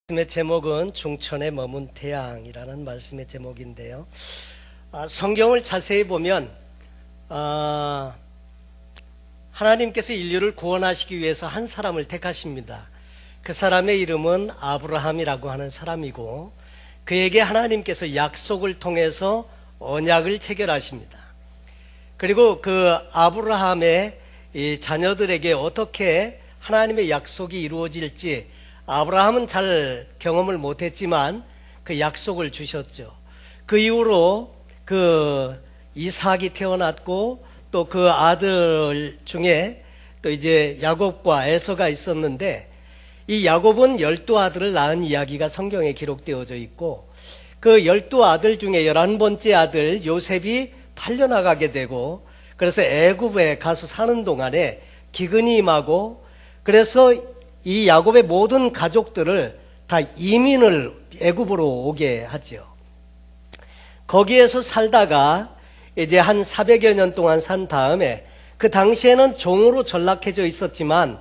말씀의 제목은 중천에 머문 태양이라는 말씀의 제목인데요. 성경을 자세히 보면 하나님께서 인류를 구원하시기 위해서 한 사람을 택하십니다. 그 사람의 이름은 아브라함이라고 하는 사람이고, 그에게 하나님께서 약속을 통해서 언약을 체결하십니다. 그리고 그 아브라함의 이 자녀들에게 어떻게 하나님의 약속이 이루어질지 아브라함은 잘 경험을 못했지만 그 약속을 주셨죠. 그 이후로 그 이삭이 태어났고, 또 그 아들 중에 또 이제 야곱과 에서가 있었는데, 이 야곱은 12아들을 낳은 이야기가 성경에 기록되어져 있고, 그 12아들 중에 11번째 아들 요셉이 팔려나가게 되고, 그래서 애굽에 가서 사는 동안에 기근이 임하고, 그래서 이 야곱의 모든 가족들을 다 이민을 애굽으로 오게 하죠. 거기에서 살다가 이제 한 400여 년 동안 산 다음에, 그 당시에는 종으로 전락해져 있었지만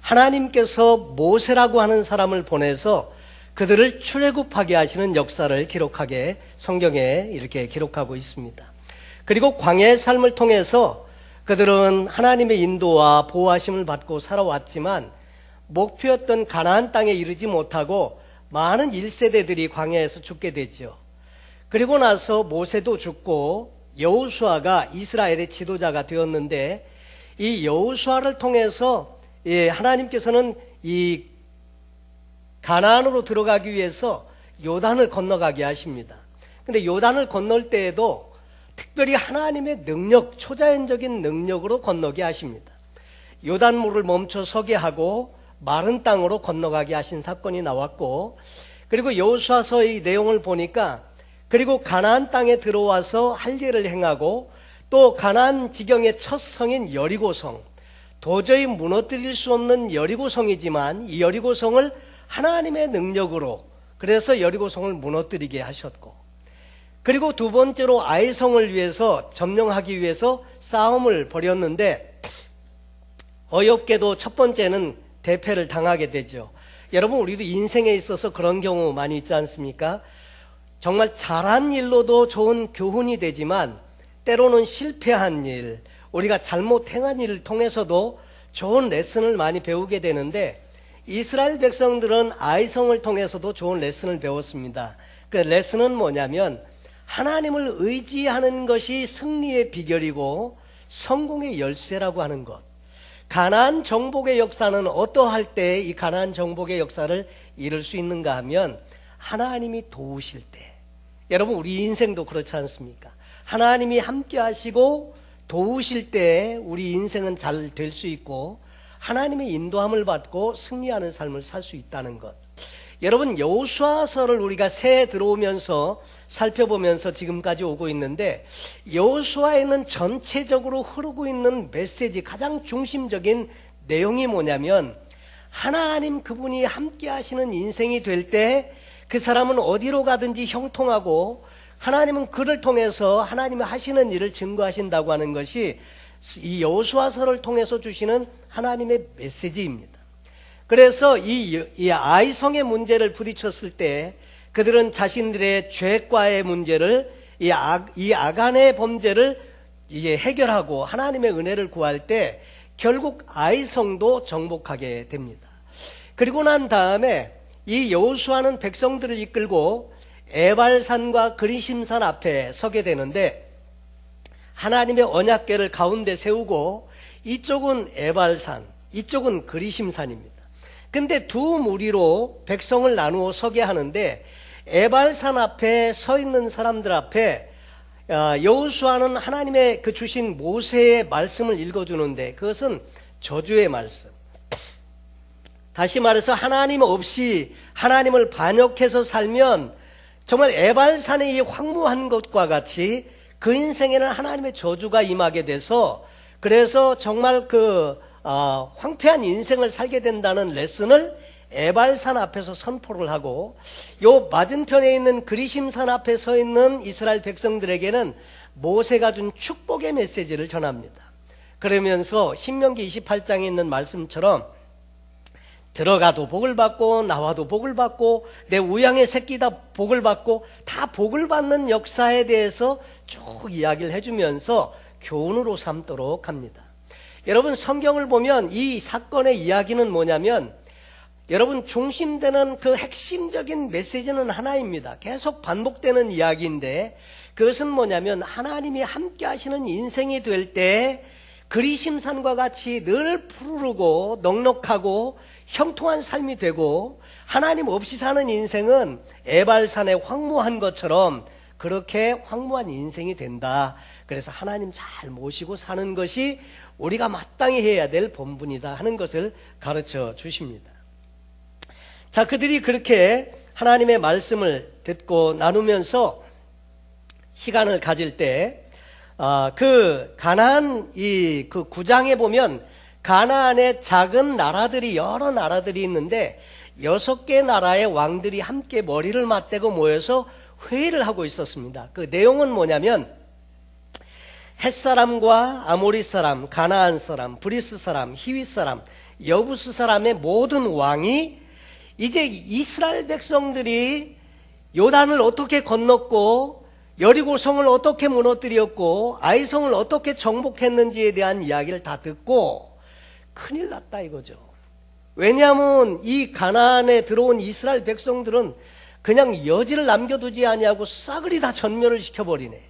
하나님께서 모세라고 하는 사람을 보내서 그들을 출애굽하게 하시는 역사를 기록하게 성경에 이렇게 기록하고 있습니다. 그리고 광야의 삶을 통해서 그들은 하나님의 인도와 보호하심을 받고 살아왔지만 목표였던 가나안 땅에 이르지 못하고 많은 1세대들이 광야에서 죽게 되죠. 그리고 나서 모세도 죽고 여호수아가 이스라엘의 지도자가 되었는데, 이 여호수아를 통해서 하나님께서는 이 가나안으로 들어가기 위해서 요단을 건너가게 하십니다. 근데 요단을 건널 때에도 특별히 하나님의 능력, 초자연적인 능력으로 건너게 하십니다. 요단물을 멈춰 서게 하고 마른 땅으로 건너가게 하신 사건이 나왔고, 그리고 여호수아서의 내용을 보니까 그리고 가나안 땅에 들어와서 할 일을 행하고, 또 가나안 지경의 첫 성인 여리고성, 도저히 무너뜨릴 수 없는 여리고성이지만 이 여리고성을 하나님의 능력으로, 그래서 여리고성을 무너뜨리게 하셨고, 그리고 두 번째로 아이성을 위해서 점령하기 위해서 싸움을 벌였는데, 어이없게도 첫 번째는 대패를 당하게 되죠. 여러분, 우리도 인생에 있어서 그런 경우 많이 있지 않습니까? 정말 잘한 일로도 좋은 교훈이 되지만 때로는 실패한 일, 우리가 잘못 행한 일을 통해서도 좋은 레슨을 많이 배우게 되는데, 이스라엘 백성들은 아이성을 통해서도 좋은 레슨을 배웠습니다. 그 레슨은 뭐냐면, 하나님을 의지하는 것이 승리의 비결이고 성공의 열쇠라고 하는 것. 가나안 정복의 역사는 어떠할 때 이 가나안 정복의 역사를 이룰 수 있는가 하면, 하나님이 도우실 때. 여러분, 우리 인생도 그렇지 않습니까? 하나님이 함께 하시고 도우실 때 우리 인생은 잘 될 수 있고, 하나님의 인도함을 받고 승리하는 삶을 살 수 있다는 것. 여러분, 여호수아서를 우리가 새해 들어오면서 살펴보면서 지금까지 오고 있는데, 여호수아에는 전체적으로 흐르고 있는 메시지, 가장 중심적인 내용이 뭐냐면, 하나님 그분이 함께 하시는 인생이 될 때 그 사람은 어디로 가든지 형통하고, 하나님은 그를 통해서 하나님이 하시는 일을 증거하신다고 하는 것이 이 여호수아서를 통해서 주시는 하나님의 메시지입니다. 그래서 이 아이성의 문제를 부딪혔을 때 그들은 자신들의 죄과의 문제를, 이 아간의 범죄를 이제 해결하고 하나님의 은혜를 구할 때 결국 아이성도 정복하게 됩니다. 그리고 난 다음에 이 여호수아는 백성들을 이끌고 에발산과 그리심산 앞에 서게 되는데, 하나님의 언약궤를 가운데 세우고 이쪽은 에발산, 이쪽은 그리심산입니다. 근데 두 무리로 백성을 나누어 서게 하는데, 에발산 앞에 서 있는 사람들 앞에 여호수아는 하나님의 그 주신 모세의 말씀을 읽어주는데, 그것은 저주의 말씀. 다시 말해서 하나님 없이 하나님을 반역해서 살면 정말 에발산의 이 황무한 것과 같이 그 인생에는 하나님의 저주가 임하게 돼서, 그래서 정말 황폐한 인생을 살게 된다는 레슨을 에발산 앞에서 선포를 하고, 요 맞은편에 있는 그리심산 앞에 서 있는 이스라엘 백성들에게는 모세가 준 축복의 메시지를 전합니다. 그러면서 신명기 28장에 있는 말씀처럼 들어가도 복을 받고 나와도 복을 받고 내 우양의 새끼다 복을 받고 다 복을 받는 역사에 대해서 쭉 이야기를 해주면서 교훈으로 삼도록 합니다. 여러분, 성경을 보면 이 사건의 이야기는 뭐냐면 여러분, 중심되는 그 핵심적인 메시지는 하나입니다. 계속 반복되는 이야기인데 그것은 뭐냐면 하나님이 함께 하시는 인생이 될 때 그리심산과 같이 늘 푸르르고 넉넉하고 형통한 삶이 되고, 하나님 없이 사는 인생은 에발산에 황무한 것처럼 그렇게 황무한 인생이 된다. 그래서 하나님 잘 모시고 사는 것이 우리가 마땅히 해야 될 본분이다 하는 것을 가르쳐 주십니다. 자, 그들이 그렇게 하나님의 말씀을 듣고 나누면서 시간을 가질 때 그 가나안 그 9장에 보면 가나안에 작은 나라들이 여러 나라들이 있는데 6개 나라의 왕들이 함께 머리를 맞대고 모여서 회의를 하고 있었습니다. 그 내용은 뭐냐면 헷사람과 아모리 사람, 가나안 사람, 브리스 사람, 히윗 사람, 여부스 사람의 모든 왕이 이제 이스라엘 백성들이 요단을 어떻게 건넜고 여리고성을 어떻게 무너뜨렸고 아이성을 어떻게 정복했는지에 대한 이야기를 다 듣고 큰일 났다 이거죠. 왜냐하면 이 가나안에 들어온 이스라엘 백성들은 그냥 여지를 남겨두지 아니하고 싸그리 다 전멸을 시켜버리네.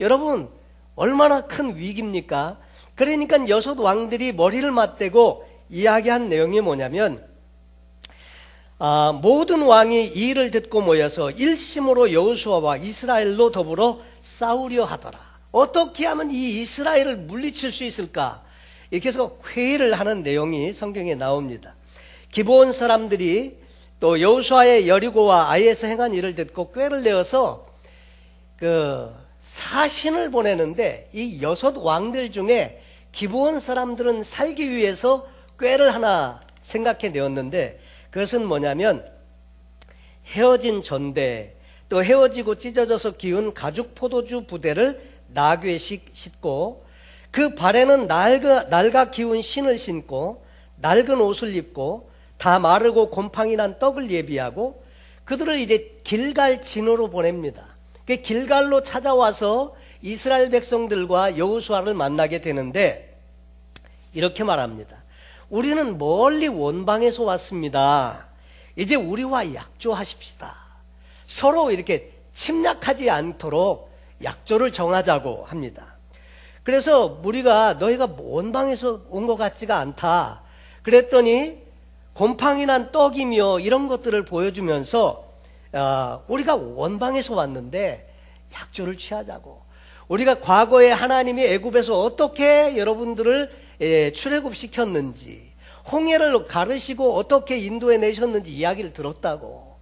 여러분, 얼마나 큰 위기입니까? 그러니까 6 왕들이 머리를 맞대고 이야기한 내용이 뭐냐면 모든 왕이 이 일을 듣고 모여서 일심으로 여호수아와 이스라엘로 더불어 싸우려 하더라. 어떻게 하면 이 이스라엘을 물리칠 수 있을까? 이렇게 해서 회의를 하는 내용이 성경에 나옵니다. 기브온 사람들이 또 여호수아의 여리고와 아이에서 행한 일을 듣고 꾀를 내어서 그 사신을 보내는데 이 6 왕들 중에 기브온 사람들은 살기 위해서 꾀를 하나 생각해 내었는데 그것은 뭐냐면 헤어진 전대, 또 헤어지고 찢어져서 기운 가죽 포도주 부대를 나귀에 싣고 그 발에는 낡아 기운 신을 신고 낡은 옷을 입고 다 마르고 곰팡이 난 떡을 예비하고 그들을 이제 길갈 진으로 보냅니다. 그 길갈로 찾아와서 이스라엘 백성들과 여호수아를 만나게 되는데 이렇게 말합니다. 우리는 멀리 원방에서 왔습니다. 이제 우리와 약조하십시다. 서로 이렇게 침략하지 않도록 약조를 정하자고 합니다. 그래서 무리가 너희가 원방에서 온 것 같지가 않다. 그랬더니 곰팡이 난 떡이며 이런 것들을 보여주면서 우리가 원방에서 왔는데 약조를 취하자고. 우리가 과거에 하나님이 애굽에서 어떻게 여러분들을 출애굽시켰는지, 홍해를 가르시고 어떻게 인도해 내셨는지 이야기를 들었다고.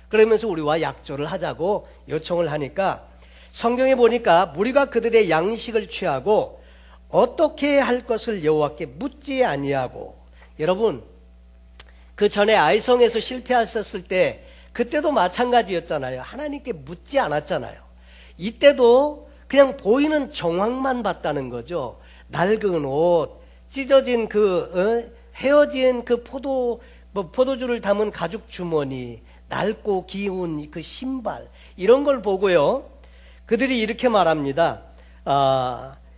그러면서 우리와 약조를 하자고 요청을 하니까 성경에 보니까 무리가 그들의 양식을 취하고 어떻게 할 것을 여호와께 묻지 아니하고. 여러분, 그 전에 아이성에서 실패하셨을 때 그때도 마찬가지였잖아요. 하나님께 묻지 않았잖아요. 이때도 그냥 보이는 정황만 봤다는 거죠. 낡은 옷, 찢어진 헤어진 그 포도주를 담은 가죽 주머니, 낡고 기운 그 신발, 이런 걸 보고요. 그들이 이렇게 말합니다.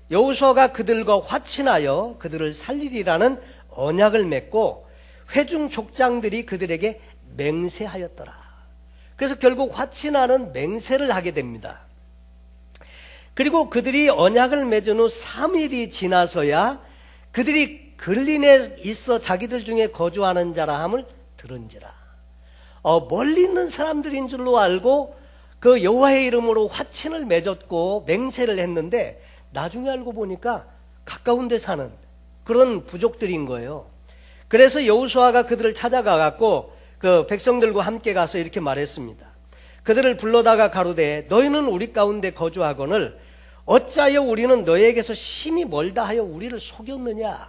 여호수아가 그들과 화친하여 그들을 살리리라는 언약을 맺고 회중 족장들이 그들에게 맹세하였더라. 그래서 결국 화친하는 맹세를 하게 됩니다. 그리고 그들이 언약을 맺은 후 3일이 지나서야 그들이 근린에 있어 자기들 중에 거주하는 자라 함을 들은지라. 멀리 있는 사람들인 줄로 알고 그 여호와의 이름으로 화친을 맺었고 맹세를 했는데 나중에 알고 보니까 가까운 데 사는 그런 부족들인 거예요. 그래서 여호수아가 그들을 찾아가 갖고 그 백성들과 함께 가서 이렇게 말했습니다. 그들을 불러다가 가로되 너희는 우리 가운데 거주하거늘 어찌하여 우리는 너희에게서 심히 멀다 하여 우리를 속였느냐.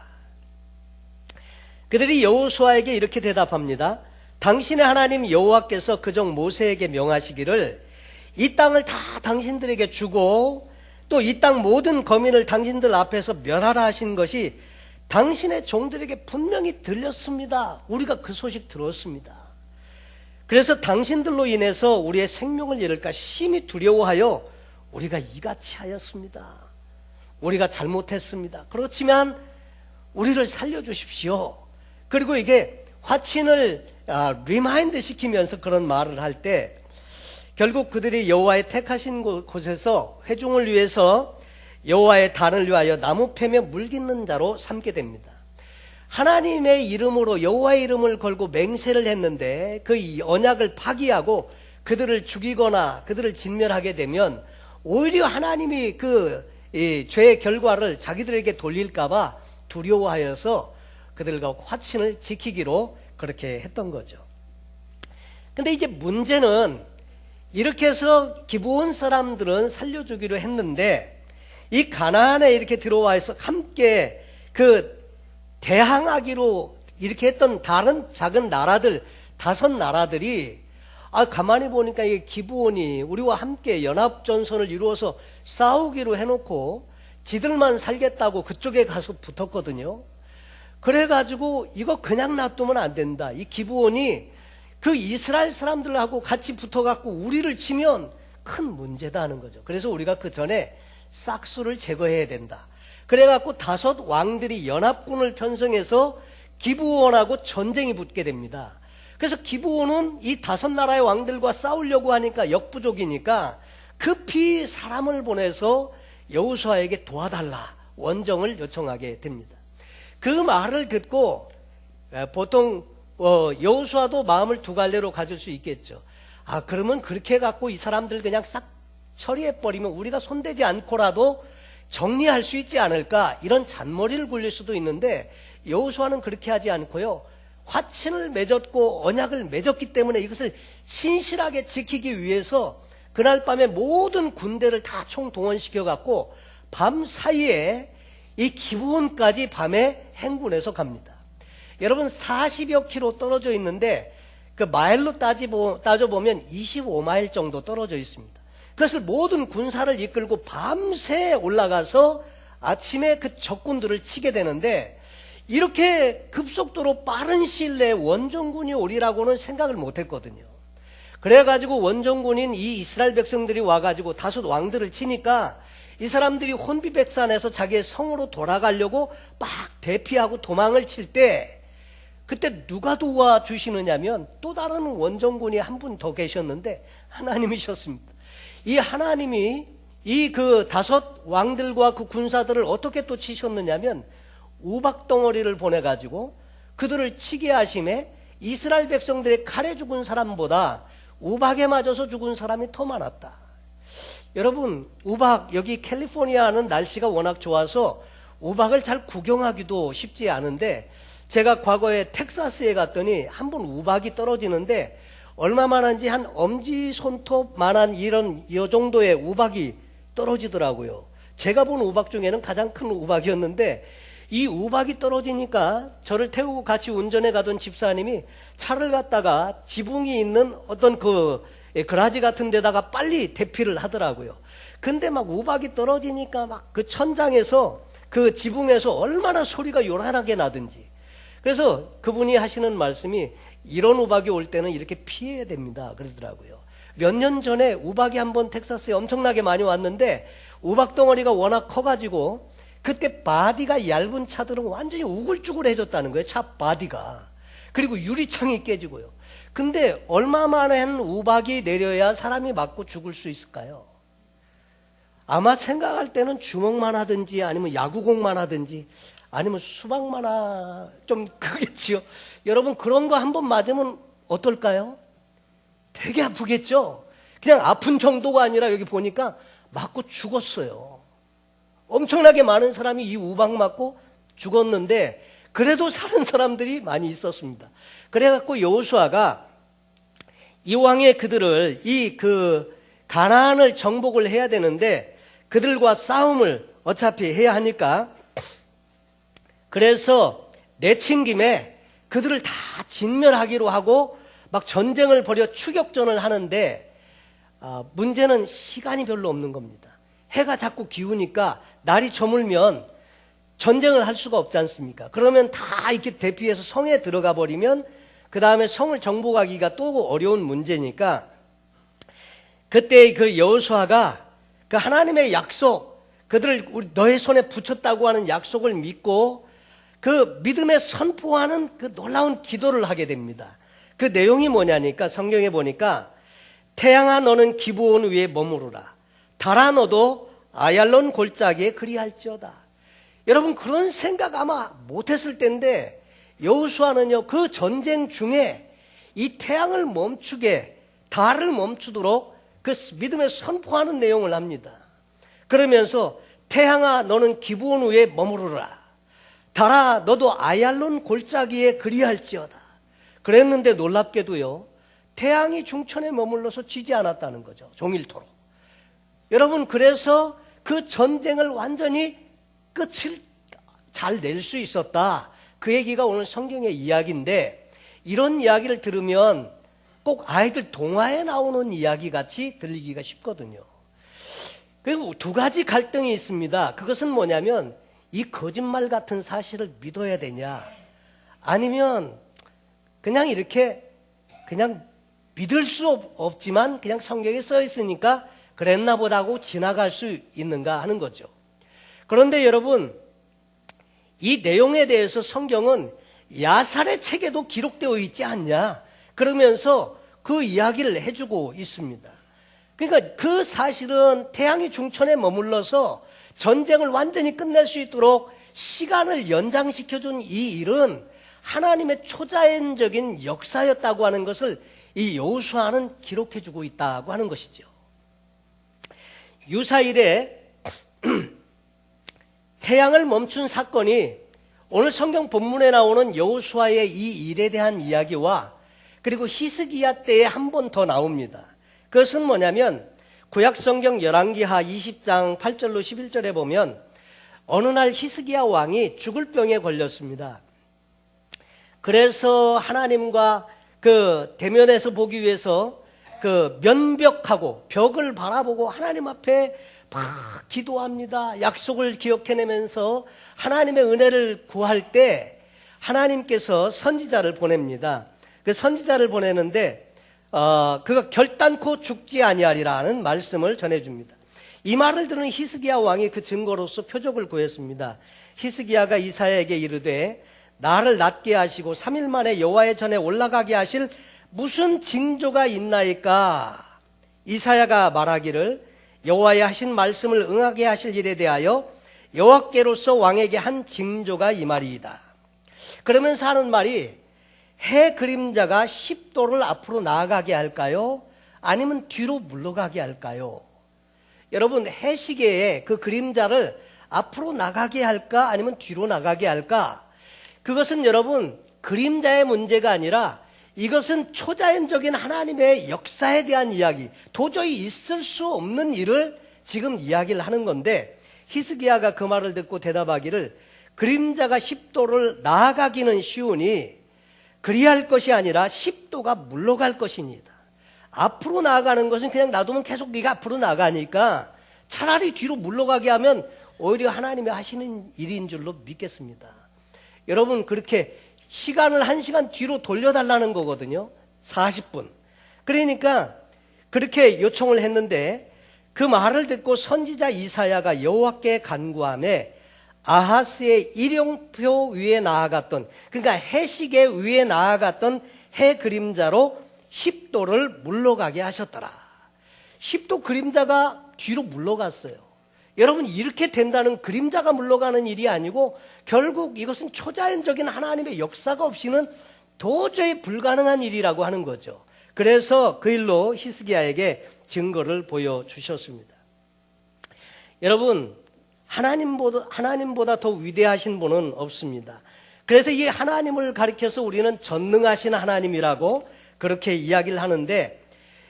그들이 여호수아에게 이렇게 대답합니다. 당신의 하나님 여호와께서 그종 모세에게 명하시기를 이 땅을 다 당신들에게 주고 또 이 땅 모든 거민을 당신들 앞에서 멸하라 하신 것이 당신의 종들에게 분명히 들렸습니다. 우리가 그 소식 들었습니다. 그래서 당신들로 인해서 우리의 생명을 잃을까 심히 두려워하여 우리가 이같이 하였습니다. 우리가 잘못했습니다. 그렇지만 우리를 살려주십시오. 그리고 이게 화친을 리마인드 시키면서 그런 말을 할 때 결국 그들이 여호와의 택하신 곳에서 회중을 위해서 여호와의 단을 위하여 나무 패며 물깃는 자로 삼게 됩니다. 하나님의 이름으로 여호와의 이름을 걸고 맹세를 했는데 그 언약을 파기하고 그들을 죽이거나 그들을 진멸하게 되면 오히려 하나님이 그 죄의 결과를 자기들에게 돌릴까봐 두려워하여서 그들과 화친을 지키기로 그렇게 했던 거죠. 근데 이제 문제는 이렇게 해서 기브온 사람들은 살려주기로 했는데 이 가나안에 이렇게 들어와서 함께 그 대항하기로 이렇게 했던 다른 작은 나라들 5나라들이 가만히 보니까 이게 기브온이 우리와 함께 연합전선을 이루어서 싸우기로 해놓고 지들만 살겠다고 그쪽에 가서 붙었거든요. 그래가지고 이거 그냥 놔두면 안 된다. 이 기브온이 그 이스라엘 사람들하고 같이 붙어갖고 우리를 치면 큰 문제다 하는 거죠. 그래서 우리가 그 전에 싹수를 제거해야 된다. 그래갖고 5 왕들이 연합군을 편성해서 기브온하고 전쟁이 붙게 됩니다. 그래서 기브온은 이 5 나라의 왕들과 싸우려고 하니까 역부족이니까 급히 사람을 보내서 여호수아에게 도와달라 원정을 요청하게 됩니다. 그 말을 듣고 보통 여호수아도 마음을 2갈래로 가질 수 있겠죠. 그러면 그렇게 해갖고 이 사람들 그냥 싹 처리해버리면 우리가 손대지 않고라도 정리할 수 있지 않을까, 이런 잔머리를 굴릴 수도 있는데 여호수아는 그렇게 하지 않고요, 화친을 맺었고 언약을 맺었기 때문에 이것을 신실하게 지키기 위해서 그날 밤에 모든 군대를 다 총동원시켜 갖고 밤 사이에 이 기브온까지 밤에 행군해서 갑니다. 여러분 40여 킬로 떨어져 있는데 그 마일로 따져보면 25마일 정도 떨어져 있습니다. 그것을 모든 군사를 이끌고 밤새 올라가서 아침에 그 적군들을 치게 되는데 이렇게 급속도로 빠른 시일 내에 원정군이 오리라고는 생각을 못했거든요. 그래가지고 원정군인 이 이스라엘 백성들이 와가지고 5 왕들을 치니까 이 사람들이 혼비백산해서 자기의 성으로 돌아가려고 막 대피하고 도망을 칠 때 그때 누가 도와주시느냐면 또 다른 원정군이 한 분 더 계셨는데 하나님이셨습니다. 이 하나님이 이 그 5 왕들과 그 군사들을 어떻게 또 치셨느냐면 우박덩어리를 보내가지고 그들을 치게 하심에 이스라엘 백성들의 칼에 죽은 사람보다 우박에 맞아서 죽은 사람이 더 많았다. 여러분 우박, 여기 캘리포니아는 날씨가 워낙 좋아서 우박을 잘 구경하기도 쉽지 않은데 제가 과거에 텍사스에 갔더니 한 번 우박이 떨어지는데 얼마만한지 한 엄지손톱만한 이 정도의 우박이 떨어지더라고요. 제가 본 우박 중에는 가장 큰 우박이었는데 이 우박이 떨어지니까 저를 태우고 같이 운전해 가던 집사님이 차를 갖다가 지붕이 있는 어떤 그 그라지 같은 데다가 빨리 대피를 하더라고요. 근데 막 우박이 떨어지니까 막 그 천장에서 그 지붕에서 얼마나 소리가 요란하게 나든지. 그래서 그분이 하시는 말씀이 이런 우박이 올 때는 이렇게 피해야 됩니다 그러더라고요. 몇 년 전에 우박이 한번 텍사스에 엄청나게 많이 왔는데 우박 덩어리가 워낙 커가지고 그때 바디가 얇은 차들은 완전히 우글쭈글해졌다는 거예요. 차 바디가. 그리고 유리창이 깨지고요. 근데 얼마만에 한 우박이 내려야 사람이 맞고 죽을 수 있을까요? 아마 생각할 때는 주먹만 하든지 아니면 야구공만 하든지 아니면 수박만 좀 크겠지요. 여러분 그런 거 한번 맞으면 어떨까요? 되게 아프겠죠? 그냥 아픈 정도가 아니라 여기 보니까 맞고 죽었어요. 엄청나게 많은 사람이 이 우박 맞고 죽었는데 그래도 사는 사람들이 많이 있었습니다. 그래갖고 여호수아가 이왕에 그들을 가나안을 정복을 해야 되는데 그들과 싸움을 어차피 해야 하니까 그래서 내친 김에 그들을 다 진멸하기로 하고 막 전쟁을 벌여 추격전을 하는데 문제는 시간이 별로 없는 겁니다. 해가 자꾸 기우니까 날이 저물면 전쟁을 할 수가 없지 않습니까? 그러면 다 이렇게 대피해서 성에 들어가 버리면 그 다음에 성을 정복하기가 또 어려운 문제니까 그때 그 여호수아가 그 하나님의 약속, 그들을 너의 손에 붙였다고 하는 약속을 믿고 그 믿음에 선포하는 그 놀라운 기도를 하게 됩니다. 그 내용이 뭐냐니까 성경에 보니까 태양아 너는 기브온 위에 머무르라. 달아 너도 아얄론 골짜기에 그리할지어다. 여러분 그런 생각 아마 못했을 텐데 여호수아는요 그 전쟁 중에 이 태양을 멈추게 달을 멈추도록 그 믿음에 선포하는 내용을 합니다. 그러면서 태양아 너는 기브온 위에 머무르라. 달아 너도 아얄론 골짜기에 그리할지어다. 그랬는데 놀랍게도요 태양이 중천에 머물러서 지지 않았다는 거죠. 종일토록. 여러분 그래서 그 전쟁을 완전히 끝을 잘 낼 수 있었다. 그 얘기가 오늘 성경의 이야기인데 이런 이야기를 들으면 꼭 아이들 동화에 나오는 이야기 같이 들리기가 쉽거든요. 그리고 두 가지 갈등이 있습니다. 그것은 뭐냐면 이 거짓말 같은 사실을 믿어야 되냐 아니면 그냥 이렇게 그냥 믿을 수 없지만 그냥 성경에 써 있으니까 그랬나 보다 하고 지나갈 수 있는가 하는 거죠. 그런데 여러분 이 내용에 대해서 성경은 야살의 책에도 기록되어 있지 않냐 그러면서 그 이야기를 해주고 있습니다. 그러니까 그 사실은 태양이 중천에 머물러서 전쟁을 완전히 끝낼 수 있도록 시간을 연장시켜준 이 일은 하나님의 초자연적인 역사였다고 하는 것을 이 여호수아는 기록해주고 있다고 하는 것이죠. 유사일에 태양을 멈춘 사건이 오늘 성경 본문에 나오는 여호수아의 이 일에 대한 이야기와 그리고 히스기야 때에 한 번 더 나옵니다. 그것은 뭐냐면 구약성경 열왕기하 20장 8절로 11절에 보면 어느 날 히스기야 왕이 죽을 병에 걸렸습니다. 그래서 하나님과 그 대면에서 보기 위해서 그 면벽하고 벽을 바라보고 하나님 앞에 막 기도합니다. 약속을 기억해내면서 하나님의 은혜를 구할 때 하나님께서 선지자를 보냅니다. 그 선지자를 보내는데 그가 결단코 죽지 아니하리라는 말씀을 전해줍니다. 이 말을 들은 히스기야 왕이 그 증거로서 표적을 구했습니다. 히스기야가 이사야에게 이르되 나를 낫게 하시고 3일 만에 여호와의 전에 올라가게 하실 무슨 징조가 있나이까? 이사야가 말하기를 여호와의 하신 말씀을 응하게 하실 일에 대하여 여호와께로서 왕에게 한 징조가 이 말이이다. 그러면서 하는 말이 해 그림자가 10도를 앞으로 나아가게 할까요? 아니면 뒤로 물러가게 할까요? 여러분 해시계의 그 그림자를 앞으로 나가게 할까? 아니면 뒤로 나가게 할까? 그것은 여러분 그림자의 문제가 아니라 이것은 초자연적인 하나님의 역사에 대한 이야기, 도저히 있을 수 없는 일을 지금 이야기를 하는 건데 히스기야가 그 말을 듣고 대답하기를 그림자가 10도를 나아가기는 쉬우니 그리할 것이 아니라 10도가 물러갈 것이니이다. 앞으로 나아가는 것은 그냥 놔두면 계속 네가 앞으로 나가니까 차라리 뒤로 물러가게 하면 오히려 하나님이 하시는 일인 줄로 믿겠습니다. 여러분 그렇게 시간을 1시간 뒤로 돌려달라는 거거든요. 40분. 그러니까 그렇게 요청을 했는데 그 말을 듣고 선지자 이사야가 여호와께 간구하며 아하스의 일용표 위에 나아갔던 그러니까 해시계 위에 나아갔던 해 그림자로 10도를 물러가게 하셨더라. 10도 그림자가 뒤로 물러갔어요. 여러분 이렇게 된다는 그림자가 물러가는 일이 아니고 결국 이것은 초자연적인 하나님의 역사가 없이는 도저히 불가능한 일이라고 하는 거죠. 그래서 그 일로 히스기야에게 증거를 보여주셨습니다. 여러분 하나님보다 더 위대하신 분은 없습니다. 그래서 이 하나님을 가리켜서 우리는 전능하신 하나님이라고 그렇게 이야기를 하는데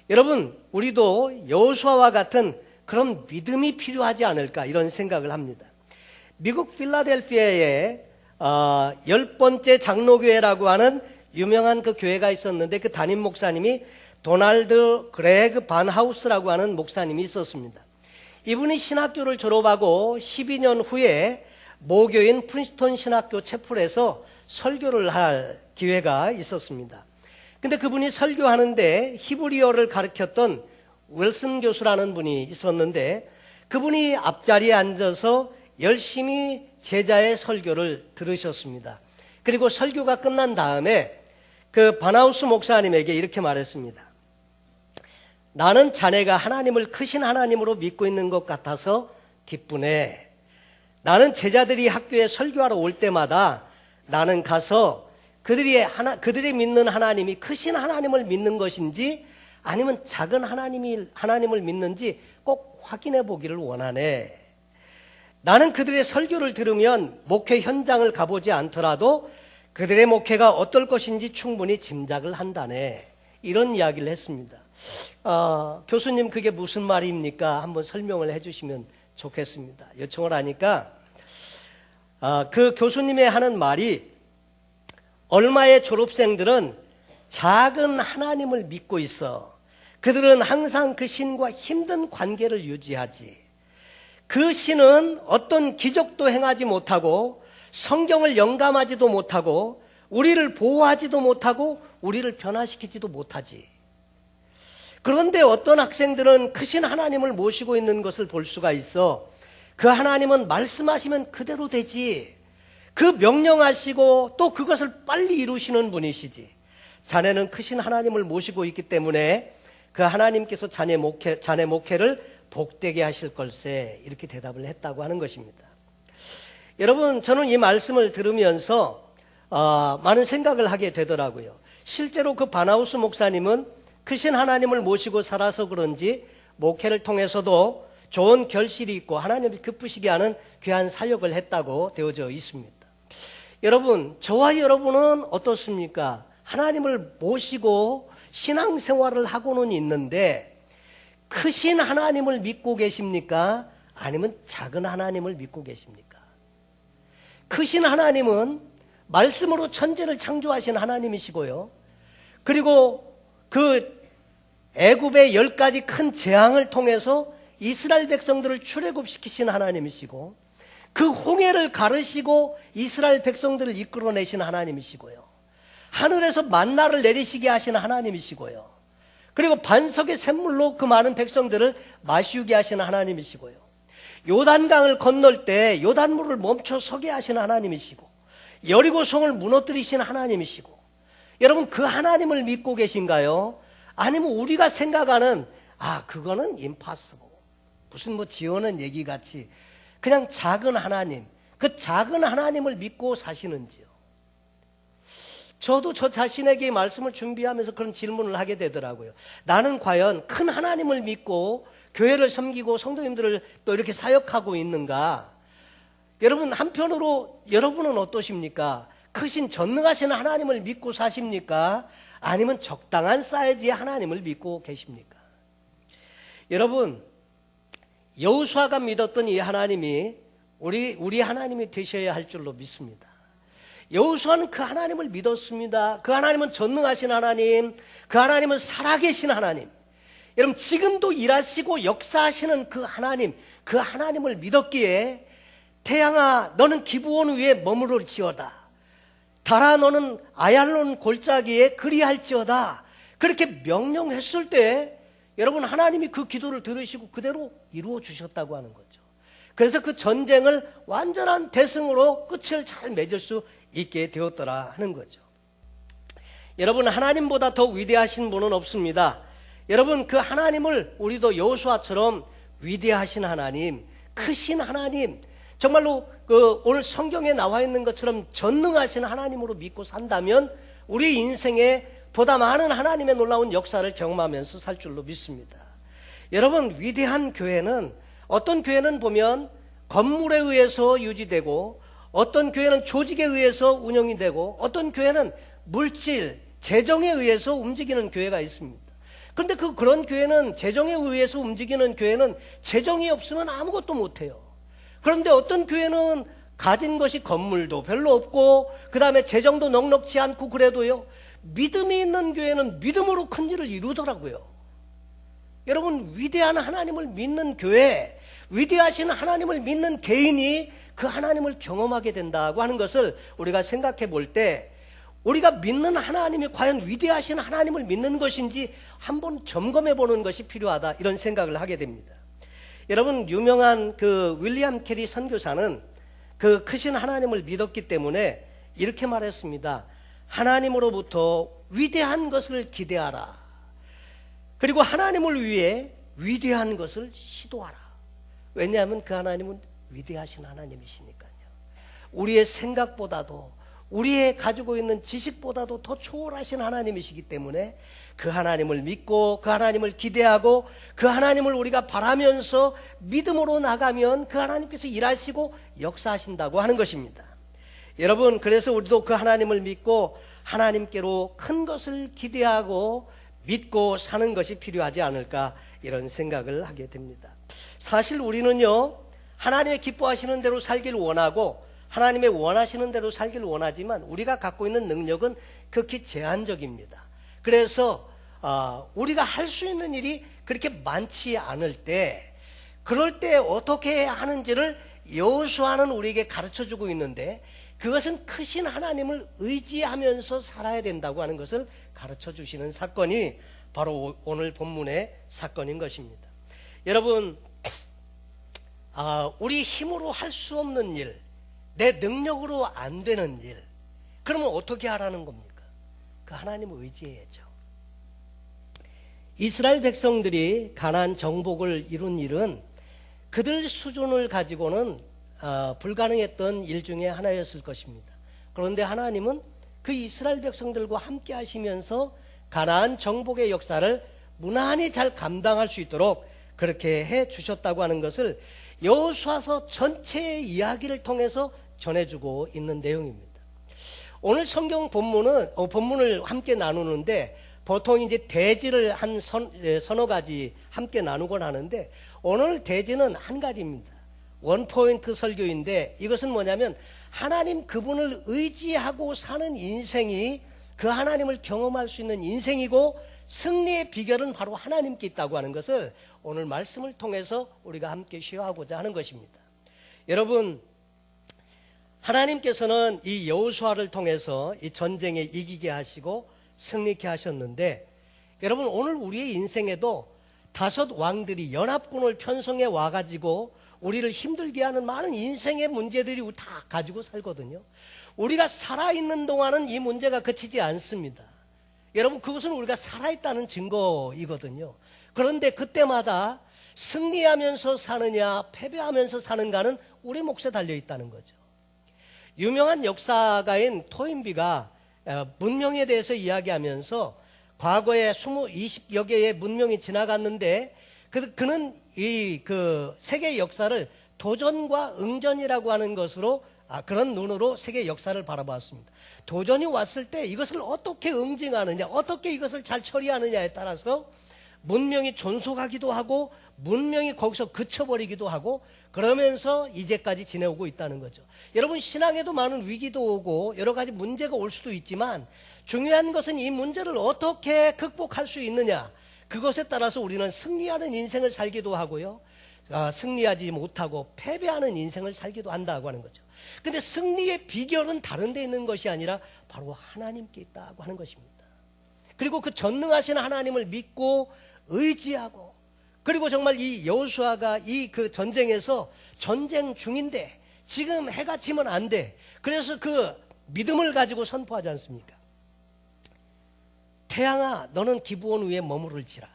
여러분 우리도 여호수아와 같은 그런 믿음이 필요하지 않을까 이런 생각을 합니다. 미국 필라델피아에 10번째 장로교회라고 하는 유명한 그 교회가 있었는데 그 담임 목사님이 도널드 그레그 반하우스라고 하는 목사님이 있었습니다. 이분이 신학교를 졸업하고 12년 후에 모교인 프린스턴 신학교 채플에서 설교를 할 기회가 있었습니다. 근데 그분이 설교하는데 히브리어를 가르쳤던 윌슨 교수라는 분이 있었는데 그분이 앞자리에 앉아서 열심히 제자의 설교를 들으셨습니다. 그리고 설교가 끝난 다음에 그 바나우스 목사님에게 이렇게 말했습니다. 나는 자네가 하나님을 크신 하나님으로 믿고 있는 것 같아서 기쁘네. 나는 제자들이 학교에 설교하러 올 때마다 나는 가서 그들이 믿는 하나님이 크신 하나님을 믿는 것인지 아니면 작은 하나님을 믿는지 꼭 확인해 보기를 원하네. 나는 그들의 설교를 들으면 목회 현장을 가보지 않더라도 그들의 목회가 어떨 것인지 충분히 짐작을 한다네. 이런 이야기를 했습니다. 교수님 그게 무슨 말입니까? 한번 설명을 해주시면 좋겠습니다. 요청을 하니까 그 교수님의 하는 말이 얼마의 졸업생들은 작은 하나님을 믿고 있어. 그들은 항상 그 신과 힘든 관계를 유지하지. 그 신은 어떤 기적도 행하지 못하고 성경을 영감하지도 못하고 우리를 보호하지도 못하고 우리를 변화시키지도 못하지. 그런데 어떤 학생들은 크신 하나님을 모시고 있는 것을 볼 수가 있어. 그 하나님은 말씀하시면 그대로 되지. 그 명령하시고 또 그것을 빨리 이루시는 분이시지. 자네는 크신 하나님을 모시고 있기 때문에 그 하나님께서 자네 목회를 복되게 하실 걸세. 이렇게 대답을 했다고 하는 것입니다. 여러분, 저는 이 말씀을 들으면서 많은 생각을 하게 되더라고요. 실제로 그 바나우스 목사님은 크신 하나님을 모시고 살아서 그런지 목회를 통해서도 좋은 결실이 있고 하나님이 기쁘시게 하는 귀한 사역을 했다고 되어져 있습니다. 여러분, 저와 여러분은 어떻습니까? 하나님을 모시고 신앙생활을 하고는 있는데 크신 하나님을 믿고 계십니까? 아니면 작은 하나님을 믿고 계십니까? 크신 하나님은 말씀으로 천지를 창조하신 하나님이시고요. 그리고 그 애굽의 10가지 큰 재앙을 통해서 이스라엘 백성들을 출애굽시키신 하나님이시고 그 홍해를 가르시고 이스라엘 백성들을 이끌어내신 하나님이시고요. 하늘에서 만나를 내리시게 하신 하나님이시고요. 그리고 반석의 샘물로 그 많은 백성들을 마시우게 하신 하나님이시고요. 요단강을 건널 때 요단물을 멈춰 서게 하신 하나님이시고 여리고성을 무너뜨리신 하나님이시고 여러분 그 하나님을 믿고 계신가요? 아니면 우리가 생각하는 그거는 impossible 무슨 지어낸 얘기 같이 그냥 작은 하나님 그 작은 하나님을 믿고 사시는지요? 저도 저 자신에게 이 말씀을 준비하면서 그런 질문을 하게 되더라고요. 나는 과연 큰 하나님을 믿고 교회를 섬기고 성도님들을 또 이렇게 사역하고 있는가? 여러분 한편으로 여러분은 어떠십니까? 크신 전능하신 하나님을 믿고 사십니까? 아니면 적당한 사이즈의 하나님을 믿고 계십니까? 여러분 여호수아가 믿었던 이 하나님이 우리 하나님이 되셔야 할 줄로 믿습니다. 여호수아는 그 하나님을 믿었습니다. 그 하나님은 전능하신 하나님, 그 하나님은 살아계신 하나님. 여러분 지금도 일하시고 역사하시는 그 하나님을 믿었기에 태양아 너는 기브온 위에 머무를지어다. 달아 너는 아얄론 골짜기에 그리할지어다. 그렇게 명령했을 때 여러분 하나님이 그 기도를 들으시고 그대로 이루어 주셨다고 하는 거죠. 그래서 그 전쟁을 완전한 대승으로 끝을 잘 맺을 수 있게 되었더라 하는 거죠. 여러분 하나님보다 더 위대하신 분은 없습니다. 여러분 그 하나님을 우리도 여호수아처럼 위대하신 하나님, 크신 하나님, 정말로 오늘 성경에 나와 있는 것처럼 전능하신 하나님으로 믿고 산다면 우리 인생에 보다 많은 하나님의 놀라운 역사를 경험하면서 살 줄로 믿습니다. 여러분 위대한 교회는 어떤 교회는 보면 건물에 의해서 유지되고 어떤 교회는 조직에 의해서 운영이 되고 어떤 교회는 물질, 재정에 의해서 움직이는 교회가 있습니다. 그런데 그런 교회는 재정에 의해서 움직이는 교회는 재정이 없으면 아무것도 못해요. 그런데 어떤 교회는 가진 것이 건물도 별로 없고 그 다음에 재정도 넉넉지 않고 그래도요 믿음이 있는 교회는 믿음으로 큰 일을 이루더라고요. 여러분 위대한 하나님을 믿는 교회, 위대하신 하나님을 믿는 개인이 그 하나님을 경험하게 된다고 하는 것을 우리가 생각해 볼 때, 우리가 믿는 하나님이 과연 위대하신 하나님을 믿는 것인지 한번 점검해 보는 것이 필요하다, 이런 생각을 하게 됩니다. 여러분, 유명한 그 윌리엄 캐리 선교사는 그 크신 하나님을 믿었기 때문에 이렇게 말했습니다. 하나님으로부터 위대한 것을 기대하라. 그리고 하나님을 위해 위대한 것을 시도하라. 왜냐하면 그 하나님은 위대하신 하나님이시니까요. 우리의 생각보다도, 우리의 가지고 있는 지식보다도 더 초월하신 하나님이시기 때문에 그 하나님을 믿고 그 하나님을 기대하고 그 하나님을 우리가 바라면서 믿음으로 나가면 그 하나님께서 일하시고 역사하신다고 하는 것입니다. 여러분, 그래서 우리도 그 하나님을 믿고 하나님께로 큰 것을 기대하고 믿고 사는 것이 필요하지 않을까, 이런 생각을 하게 됩니다. 사실 우리는요, 하나님의 기뻐하시는 대로 살기를 원하고 하나님의 원하시는 대로 살기를 원하지만 우리가 갖고 있는 능력은 극히 제한적입니다. 그래서 우리가 할 수 있는 일이 그렇게 많지 않을 때, 그럴 때 어떻게 해야 하는지를 여호수아는 우리에게 가르쳐주고 있는데, 그것은 크신 하나님을 의지하면서 살아야 된다고 하는 것을 가르쳐주시는 사건이 바로 오늘 본문의 사건인 것입니다. 여러분, 우리 힘으로 할 수 없는 일, 내 능력으로 안 되는 일, 그러면 어떻게 하라는 겁니까? 그 하나님을 의지해야죠. 이스라엘 백성들이 가나안 정복을 이룬 일은 그들 수준을 가지고는 불가능했던 일 중에 하나였을 것입니다. 그런데 하나님은 그 이스라엘 백성들과 함께 하시면서 가나안 정복의 역사를 무난히 잘 감당할 수 있도록 그렇게 해 주셨다고 하는 것을 여호수아서 전체의 이야기를 통해서 전해주고 있는 내용입니다. 오늘 성경 본문을 함께 나누는데 보통 이제 대지를 한 서너 가지 함께 나누곤 하는데, 오늘 대지는 한 가지입니다. 원포인트 설교인데, 이것은 뭐냐면 하나님 그분을 의지하고 사는 인생이 그 하나님을 경험할 수 있는 인생이고, 승리의 비결은 바로 하나님께 있다고 하는 것을 오늘 말씀을 통해서 우리가 함께 시화하고자 하는 것입니다. 여러분, 하나님께서는 이 여호수아를 통해서 이 전쟁에 이기게 하시고 승리케 하셨는데, 여러분, 오늘 우리의 인생에도 다섯 왕들이 연합군을 편성해 와가지고 우리를 힘들게 하는 많은 인생의 문제들이 다 가지고 살거든요. 우리가 살아있는 동안은 이 문제가 그치지 않습니다. 여러분, 그것은 우리가 살아있다는 증거이거든요. 그런데 그때마다 승리하면서 사느냐 패배하면서 사는가는 우리 몫에 달려있다는 거죠. 유명한 역사가인 토인비가 문명에 대해서 이야기하면서 과거에 20여 개의 문명이 지나갔는데 그는 그 세계 역사를 도전과 응전이라고 하는 것으로, 그런 눈으로 세계 역사를 바라봤습니다. 도전이 왔을 때 이것을 어떻게 응징하느냐, 어떻게 이것을 잘 처리하느냐에 따라서 문명이 존속하기도 하고 문명이 거기서 그쳐버리기도 하고, 그러면서 이제까지 지내오고 있다는 거죠. 여러분, 신앙에도 많은 위기도 오고 여러 가지 문제가 올 수도 있지만 중요한 것은 이 문제를 어떻게 극복할 수 있느냐, 그것에 따라서 우리는 승리하는 인생을 살기도 하고요, 승리하지 못하고 패배하는 인생을 살기도 한다고 하는 거죠. 근데 승리의 비결은 다른 데 있는 것이 아니라 바로 하나님께 있다고 하는 것입니다. 그리고 그 전능하신 하나님을 믿고 의지하고, 그리고 정말 이 여호수아가 이 그 전쟁에서 전쟁 중인데 지금 해가 지면 안 돼. 그래서 그 믿음을 가지고 선포하지 않습니까? 태양아, 너는 기브온 위에 머무를지라.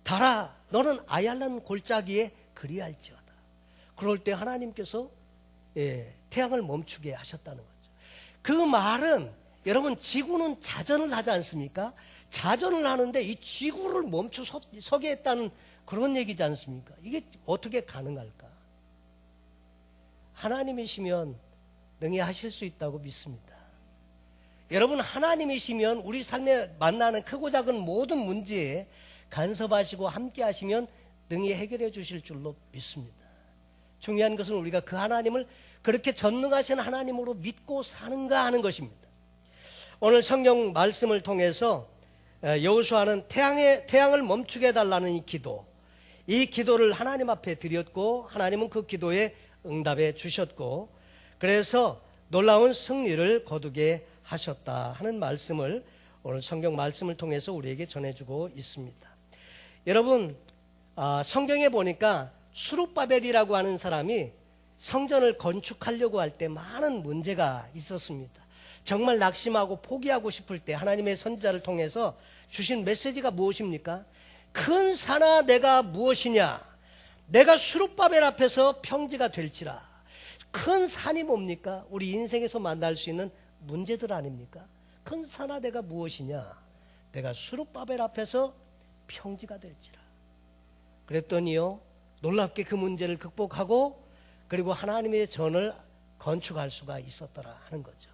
달아, 너는 아얄란 골짜기에 그리할지어다. 그럴 때 하나님께서 태양을 멈추게 하셨다는 거죠. 그 말은, 여러분, 지구는 자전을 하지 않습니까? 자전을 하는데 이 지구를 멈춰 서게 했다는 그런 얘기지 않습니까? 이게 어떻게 가능할까? 하나님이시면 능히 하실 수 있다고 믿습니다. 여러분, 하나님이시면 우리 삶에 만나는 크고 작은 모든 문제에 간섭하시고 함께 하시면 능히 해결해 주실 줄로 믿습니다. 중요한 것은 우리가 그 하나님을 그렇게 전능하신 하나님으로 믿고 사는가 하는 것입니다. 오늘 성경 말씀을 통해서 여호수아는 태양을 멈추게 해달라는 이 기도, 이 기도를 하나님 앞에 드렸고 하나님은 그 기도에 응답해 주셨고 그래서 놀라운 승리를 거두게 하셨다 하는 말씀을 오늘 성경 말씀을 통해서 우리에게 전해주고 있습니다. 여러분, 성경에 보니까 수룹바벨이라고 하는 사람이 성전을 건축하려고 할 때 많은 문제가 있었습니다. 정말 낙심하고 포기하고 싶을 때 하나님의 선지자를 통해서 주신 메시지가 무엇입니까? 큰 산아 내가 무엇이냐? 내가 수룹바벨 앞에서 평지가 될지라. 큰 산이 뭡니까? 우리 인생에서 만날 수 있는 문제들 아닙니까? 큰 산아 내가 무엇이냐? 내가 수룹바벨 앞에서 평지가 될지라. 그랬더니요, 놀랍게 그 문제를 극복하고 그리고 하나님의 전을 건축할 수가 있었더라 하는 거죠.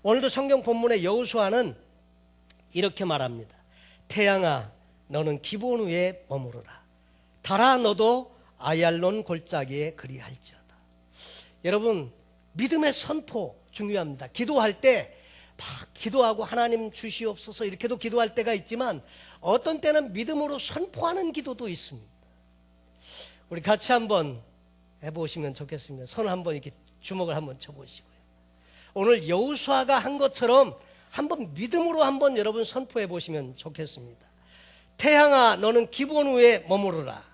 오늘도 성경 본문의 여호수아는 이렇게 말합니다. 태양아 너는 기브온 위에 머무르라. 달아 너도 아얄론 골짜기에 그리할지어다. 여러분, 믿음의 선포 중요합니다. 기도할 때 막 기도하고 하나님 주시옵소서 이렇게도 기도할 때가 있지만 어떤 때는 믿음으로 선포하는 기도도 있습니다. 우리 같이 한번 해보시면 좋겠습니다. 손을 한번 이렇게 주먹을 한번 쳐보시고요. 오늘 여호수아가 한 것처럼 한번 믿음으로 한번 여러분 선포해 보시면 좋겠습니다. 태양아 너는 기브온 위에 머무르라.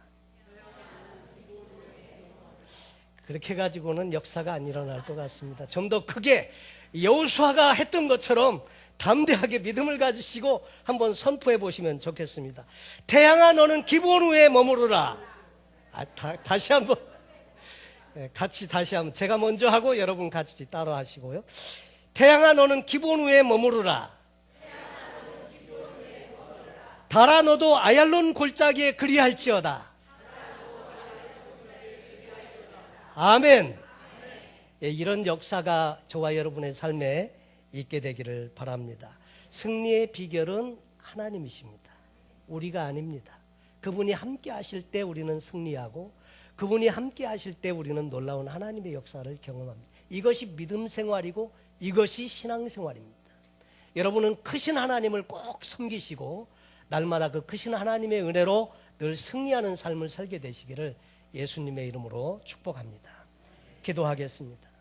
그렇게 가지고는 역사가 안 일어날 것 같습니다. 좀 더 크게 여호수아가 했던 것처럼 담대하게 믿음을 가지시고 한번 선포해 보시면 좋겠습니다. 태양아 너는 기브온 위에 머무르라. 다시 한번 같이 다시 한번 제가 먼저 하고 여러분 같이 따라 하시고요. 태양아 너는 기브온 위에 머무르라. 달아 너도 아얄론 골짜기에 그리할지어다. 아멘. 예, 이런 역사가 저와 여러분의 삶에 있게 되기를 바랍니다. 승리의 비결은 하나님이십니다. 우리가 아닙니다. 그분이 함께 하실 때 우리는 승리하고 그분이 함께 하실 때 우리는 놀라운 하나님의 역사를 경험합니다. 이것이 믿음 생활이고 이것이 신앙 생활입니다. 여러분은 크신 하나님을 꼭 섬기시고 날마다 그 크신 하나님의 은혜로 늘 승리하는 삶을 살게 되시기를 예수님의 이름으로 축복합니다. 기도하겠습니다.